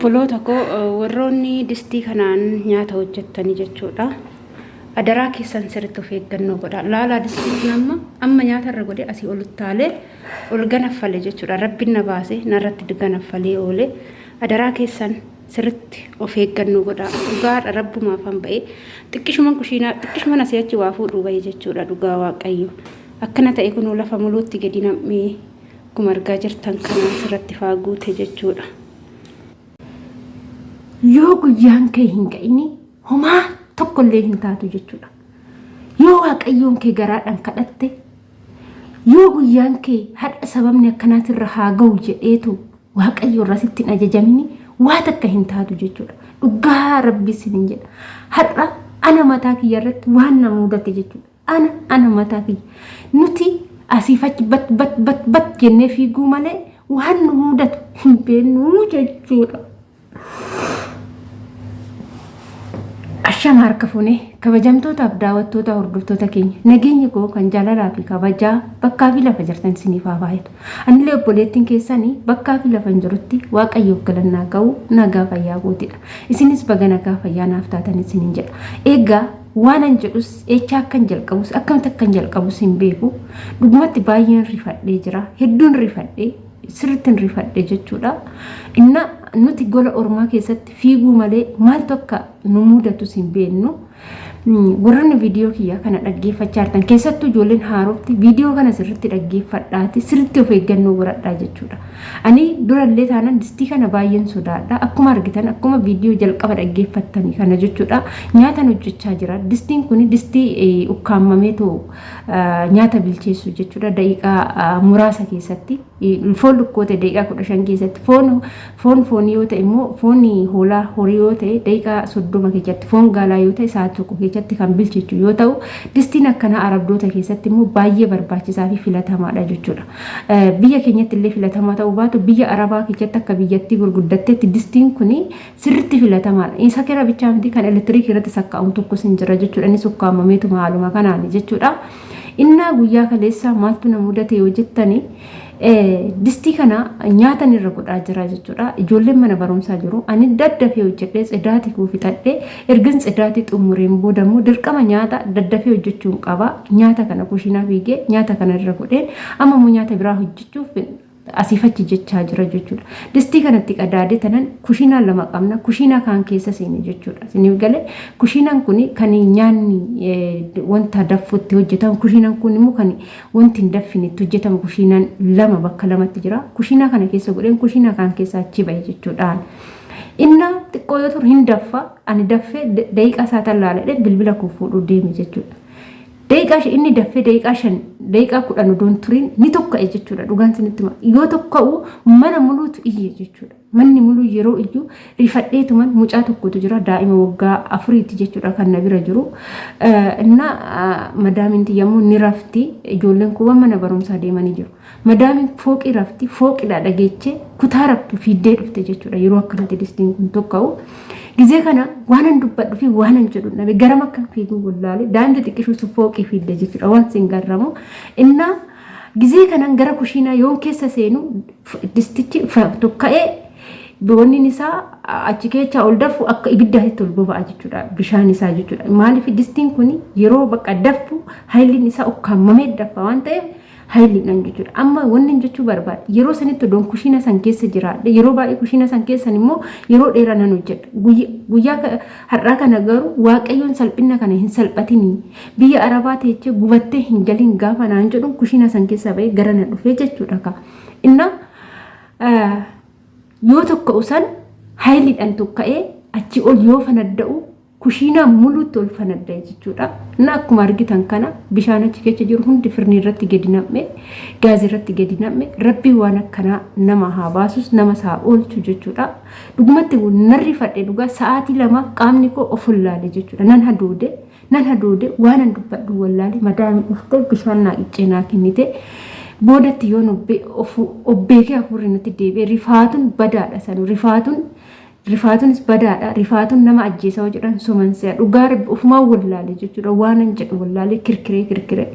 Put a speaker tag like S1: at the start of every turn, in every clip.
S1: Obboloota koo warroonni distii kanaan nyaata hojjettanii jechuudha. Adaraa keessan sirriitti of eeggannoo godhaa. Laalaa distiin amma nyaata irra godhee asii ol utaalee ol ganaffalee jechuudha. Rabbiin na baasee narratti ganaffalee oolee adaraa keessan sirriitti of eeggannoo godhaa. Dhugaadha rabbumaaf han ba'ee xiqqishuma asii achi waa fuudhuu bahee jechuudha. Dhugaa Waaqayyo akkana ta'e kunuu lafa muluutti gadi nam'ee akkuma argaa jirtan kanaa sirriitti faaguute jechuudha.
S2: Yoo guyyaan kee hin ga'ini homaa tokkollee hin taatu jechuudha. Yoo Waaqayyoon kee garaadhaan kadhatte, yoo guyyaan kee hadha sababni akkanaatirra haa ga'u jedheetu Waaqayyo irra sitti hin ajajamini waa takka hin taatu jechuudha. Dhugaa Rabbi isiniin jedha. Hadha ana mataa kiyya irratti waan na mudate jechuudha. Ana mataa kiyya nuti asiif achi bat jennee fiiguu malee waan nu mudatu hin beeknu jechuudha. Ashama harka fuunee kabajamtootaaf daawwattoota hordoftoota keenya nageenya koo kan jaalalaa fi kabajaa bakkaa fi lafa jirtan isiniif haa baay'atu. Anillee obboleettiin keessanii bakkaa fi lafa jirutti Waaqayyoof galannaa ga'u nagaa fayyaa gootidha. Isinis baga nagaa fayyaa naaf taatan isiniin jedha. Egaa waan an jedhus eechaa akkan jalqabus akkamitti akkan jalqabus hin beeku. Dhugumatti baay'een rifadhee jira. Hedduun rifadhee sirriitti rifadhee jechuudha. Inna nuti gola ormaa keessatti fiiguu malee maaltu akka nu mudatu hin beeknu. Warroonni viidiyoo kiyya kana dhaggeeffachaa jirtan keessattuu ijoolleen haarofti viidiyoo kana sirriitti dhaggeeffadhaati sirriitti of eeggannoo godhadhaa jechuudha. Ani durallee taanaan distii kana baay'een sodaadha. Akkuma argitan akkuma viidiyoo jalqaba dhaggeeffattanii kana jechuudha. Nyaatan hojjechaa jira. Distiin kun distii ukkaammameetoo nyaata bilcheessu jechuudha. Daqiiqaa muraasa keessatti foon lukkoota daqiiqaa 15 keessatti foon yoo ta'e immoo foon hoolaa horii yoo ta'e daqiiqaa 30 keessatti foon gaalaa yoo ta'e sa'aatii tokko keessatti kan bilcheessu yoo ta'u distiin akkana arabdoota keessatti immoo baay'ee barbaachisaa fi filatamaadha jechuudha. Biyya keenyatti illee filatamaa ta'uu baatu biyya arabaa keessatti akka biyyattii gurguddatteetti distiin kun sirriitti filatamaadha. Isa kira bichaa miti kan elektiriikii irratti sakka'uun tokkos hin jira jechuudha. Inni ukkaammameetu maaluma kanaan jechuudha. Innaa guyyaa kaleessaa maaltu na mudate yoo jettanii distii kana nyaatan irra godhaa jira jechuudha. Ijoolleen mana barumsaa jiru. Ani daddafee hojjedhee tsidaati kuu fixadhee ergan tsidaati xumureen booda immoo dirqama nyaata daddafee hojjechuun qaba. Nyaata kana kushiinaa fiigee nyaata kana irra godheen amma immoo nyaata biraa hojjechuuf asiif achi jechaa jira jechuudha. Distii kanatti qadaadee tanan kushiinaa lama qabna. Kushiinaa kaan keessa seene jechuudha. Isiniif galee kushiinaan kun kan nyaanni wanta daffutti hojjetamu. Kushiinaan kun immoo kan wanti hin daffinetti hojjetamu. Kushiinaan lama bakka lamatti jira. Kushiinaa kana keessa godheen kushiinaa kaan keessa achi bahe jechuudha. Inna xiqqoo yoo turu hin daffa. Ani daffee daqiiqaa saataan laaladhee bilbila koo fuudhuu deeme jechuudha. Daqiiqaa inni daffee daqiiqaa 5 daqiiqaa 10 odoon turiin ni tokka'e jechuudha. Dhugaan isinitti yoo tokka'u mana muluutu iyye jechuudha. Manni muluu yeroo iyyuu rifadheetuman mucaa tokkotu jira daa'ima waggaa 4 jechuudha kan na bira jiru. Inna madaaminti yommuu ni rafti ijoolleen kuwwan mana barumsaa deemanii jiru. Madaamin fooqii rafti fooqidha dhageechee kutaa raftu fiiddee dhufte jechuudha. Yeroo akkanatti distiin kun tokka'u gizee kana waanan dubbadhu fi waanan jedhu nabe garam akka fiiguu wallaale daa'imti xiqqishuu fooqii fiidde jechuudha. Waan sin garramu inna gizee kanan gara kushiinaa yoon keessa seenu distichi tokka'ee boonni isaa achi keessa ol dafu akka ibiddaatti ol boba'a jechuudha. Bishaan isaa jechuudha. Maaliif distiin kun yeroo bakka dafu haayiliin isaa ukkaamamee dafa waan ta'eef haayiliin jechuudha. Amma wanni jechuu barbaada yeroo sanitti doon kushiina san keessa jiraadha. Yeroo baay'ee kushiina san keessan immoo yeroo dheeraa nan hojjedha. Guyyaa har'aa kana garuu Waaqayyoon salphina kana hin salphatini. Biyya Arabaa teechee gubattee hin galin gaafa naan jedhu kushiina san keessa ba'ee gara na dhufee jechuudha. Inna yoo tokko usan haayiliidhaan tokka'ee achi ol yoo fanadda'u kushiinaa muluutti ol fanadda'e jechuudha. Na akkuma argitan kana bishaan achi keessa jiru hundi firnii irratti gadi nam'e gaazii irratti gadi nam'e rabbii waan akkanaa nama haa baasus nama haa oolchu jechuudha. Dhugumatti narri fadhe dhugaa sa'aatii 2 qaamni koo of laale jechuudha. Nan hadoode waan an dubbadhu wallaale madaami dhuftee bishaan naa icceenaa kennite. Boodatti yoon obbeekee hafuurri natti deebi'e rifaatuun badaadha sanu rifaatuunis badaadha. Rifaatuun nama ajjeesaa jedhan somansaa dhugaa ofumaa wallaale jechuudha. Waan an jedhu wallaale kirkiree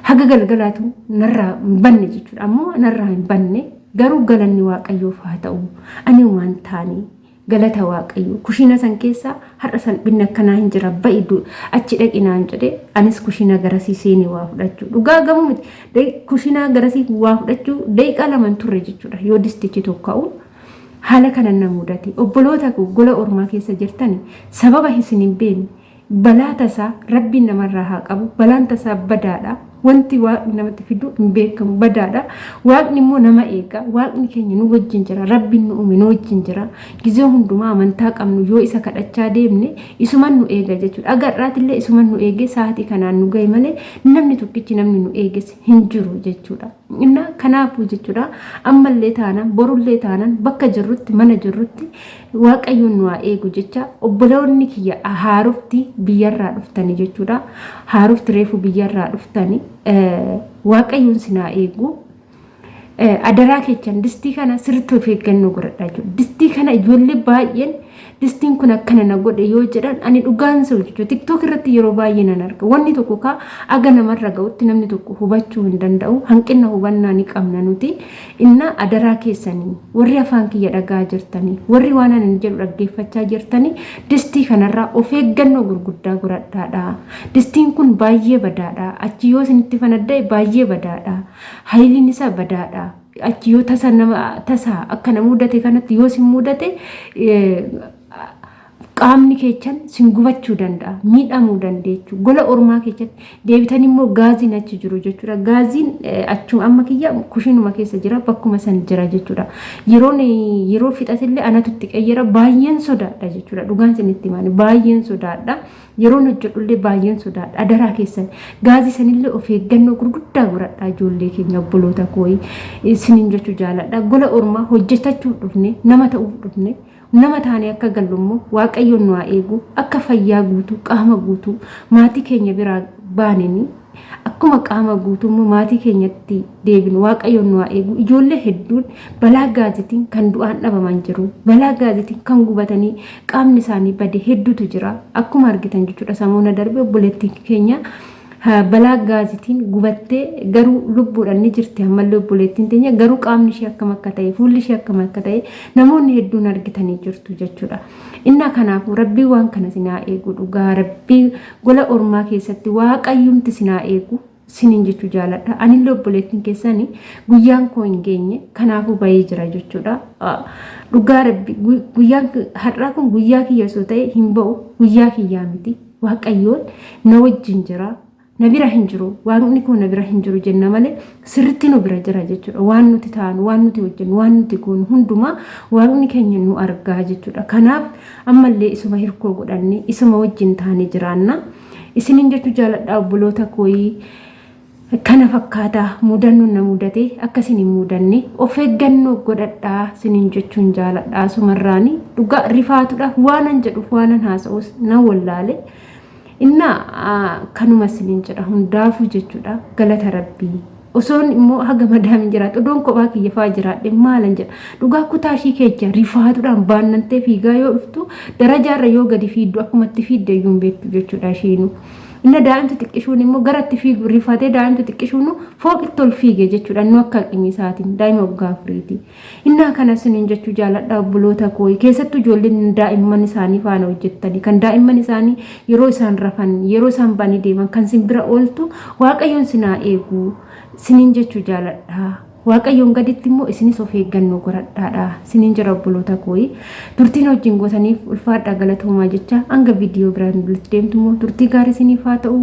S2: haga galgalaatu narraa hin banne jechuudha. Ammoo narraa hin banne garuu galanni Waaqayyoof haa ta'u. Ani waan taanii galata waaqayyo kushina san keessa har'a salphinni akkanaa hin jira ba'idu achi dhaqinaan jedhe anis kushina garasii seenee waa fudhachuu dhugaa gamu miti kushina garasii waa fudhachuu daqiiqaa lama turre jechuudha yoo distichi tokka'u haala kanan na mudate obboloota gola ormaa keessa jirtani sababa isin hin beekne balaa tasaa rabbiin namarraa haa qabu balaan tasaa badaadha wanti waaqni namatti fidu hin beekamu badaadha waaqni immoo nama eega waaqni keenya nu wajjin jira rabbiin nu uume nu wajjin jira gizee hundumaa amantaa qabnu yoo isa kadhachaa deemne isuman nu eega jechuudha agarraatillee isuman nu eege sa'aatii kanaan nu gahe malee namni tokkichi namni nu eeges hin jiru jechuudha inna kanaafuu jechuudha ammallee taanaan borullee taanaan bakka jirrutti mana jirrutti waaqayyoon nu haa eegu jecha obboloonni kiyya haarufti biyyarraa dhuftani jechuudha haarufti reefu biyyarraa dhuftani waaqayyoon sinaa eegu adaraa kechan distii kana sirriitti of eeggannoo godhadhaa jiru distii kana ijoollee baay'een distiin kun akkana na godhe yoo jedhan ani dhugaan sa'u jechuudha tiktook irratti yeroo baay'ee nan arga wanni tokko kaa aga namarra ga'utti namni tokko hubachuu hin danda'u hanqina hubannaa ni qabna nuti inna adaraa keessanii warri afaan kiyya dhagaa jirtanii warri waan ani jedhu dhaggeeffachaa jirtanii distii kanarraa of eeggannoo gurguddaa godhadhaadha distiin kun baay'ee badaadha achi yoo isinitti fanadda'e baay'ee badaadha hayiliin isaa badaadha achi yoo tasa akka na mudate kanatti yoo sin mudate qaamni keechan sin gubachuu danda'a miidhamuu dandeechu gola ormaa keessatti deebitan immoo gaaziin achi jiru jechuudha gaaziin achuma amma kiyya kushinuma keessa jira bakkuma san jira jechuudha yeroo fixatillee anatutti qayyara baay'een sodaadha jechuudha dhugaan sinitti himaan baay'een sodaadha yeroon hojjedhullee baay'een sodaadha adaraa keessan gaazii sanillee of eeggannoo gurguddaa godhadhaa ijoollee keenya obboloota kooyi isiniin jechuu jaaladha gola ormaa hojjetachuu dhufne nama ta'uuf dhufne nama taane akka gallummoo waaqayyoon nu haa eegu akka fayyaa guutuu qaama guutuu maatii keenya biraa baananii akkuma qaama guutummoo maatii keenyatti deebinu waaqayyoon nu haa eegu ijoollee hedduun balaa gaazitiin kan du'aan dhabaman jiru balaa gaazitiin kan gubatanii qaamni isaanii bade hedduutu jira akkuma argitan jechuudha samuuna darbe obboleettiin keenya balaa gaazitiin gubattee garuu lubbuudhaan ni jirti ammallee obboleettiin teenya garuu qaamni ishee akkam akka ta'e fuulli ishee akkam akka ta'e namoonni hedduun argitanii jirtu jechuudha inna kanaafuu rabbii waan kana sinaa eegu dhugaa rabbii gola ormaa keessatti waaqayyumti sinaa eegu sinin jechuu jaaladha anillee obboleettiin keessanii guyyaan koo hin geenye kanaafuu bahee jira jechuudha dhugaa rabbii guyyaan har'aa kun guyyaa kiyya osoo ta'e hin ba'u guyyaa kiyyaa miti waaqayyoon na wajjin jira na bira hin jiru waaqni koo na bira hin jiru jenna malee sirriitti nu bira jira jechuudha waan nuti taanu waan nuti hojjennu waan nuti goonu hundumaa waaqni keenya nu argaa jechuudha kanaaf ammallee isuma hirkoo godhanne isuma wajjin taane jiraanna isiniin jechuu jaaladha obboloota kooyii kana fakkaata mudannoon na mudate akkasiin hin mudanne of eeggannoo godhadhaa isiniin jechuun jaaladha sumarraani dhugaa rifaatudha waanan jedhuuf waanan haasa'us na wallaale inna kanuma sinin jedha hundaafuu jechuudha galata rabbii osoon immoo haga madaam jira odoon kophaa kiyya faa jiraadhe maalan jedha dhugaa kutaa ishii keessa rifaatuudhaan baannantee fiigaa yoo dhuftu darajaarra yoo gadi fiiddu akkumatti fiidde iyyuu hin beektu jechuudha ishiinu inna daa'imti xiqqishuun immoo garatti fiigu rifatee daa'imti xiqqishuun fooqitti ol fiige jechuudha nu akka qimiisaatiin daa'ima waggaa afuriiti inna kana sinin jechuu jaaladha obboloota kooyi keessattuu ijoolleen daa'imman isaanii faana hojjettanii kan daa'imman isaanii yeroo isaan rafan yeroo isaan banii deeman kan sin bira ooltu waaqayyoon sinaa eegu sinin jechuu jaaladha waaqayyoon gaditti immoo isinis of eeggannoo godhadhaadha sinin jira obboloota kooyi turtiin wajjin gootaniif ulfaadha galatoomaa jecha hanga viidiyoo biraan walitti deemtu immoo turtii gaarii isiniif haa ta'u